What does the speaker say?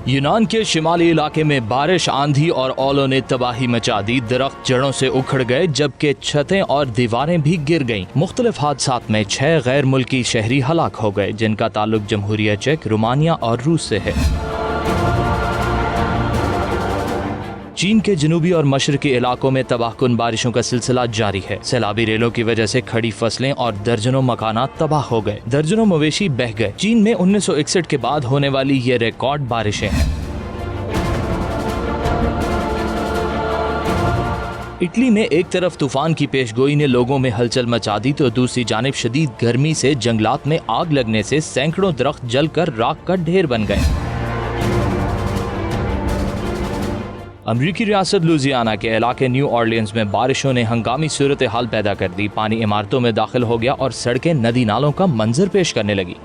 यूनान के शिमाली इलाके में बारिश, आंधी और ओलों ने तबाही मचा दी। दरख्त जड़ों से उखड़ गए जबकि छतें और दीवारें भी गिर गईं। मुख्तलिफ हादसात में 6 गैर मुल्की शहरी हलाक हो गए जिनका ताल्लुक जमहूरिया चेक, रोमानिया और रूस से है। चीन के जनूबी और मशरकी इलाकों में तबाहकुन बारिशों का सिलसिला जारी है। सैलाबी रेलों की वजह से खड़ी फसलें और दर्जनों मकानात तबाह हो गए, दर्जनों मवेशी बह गए। चीन में 1961 के बाद होने वाली ये रिकॉर्ड बारिशें हैं। इटली में एक तरफ तूफान की पेशगोई ने लोगों में हलचल मचा दी तो दूसरी जानिब शदीद गर्मी से जंगलात में आग लगने से सैकड़ों दरख्त जलकर राख का ढेर बन गए। अमरीकी रियासत लुजियाना के इलाके न्यू ऑरलियंस में बारिशों ने हंगामी सूरत हाल पैदा कर दी। पानी इमारतों में दाखिल हो गया और सड़कें नदी नालों का मंजर पेश करने लगी।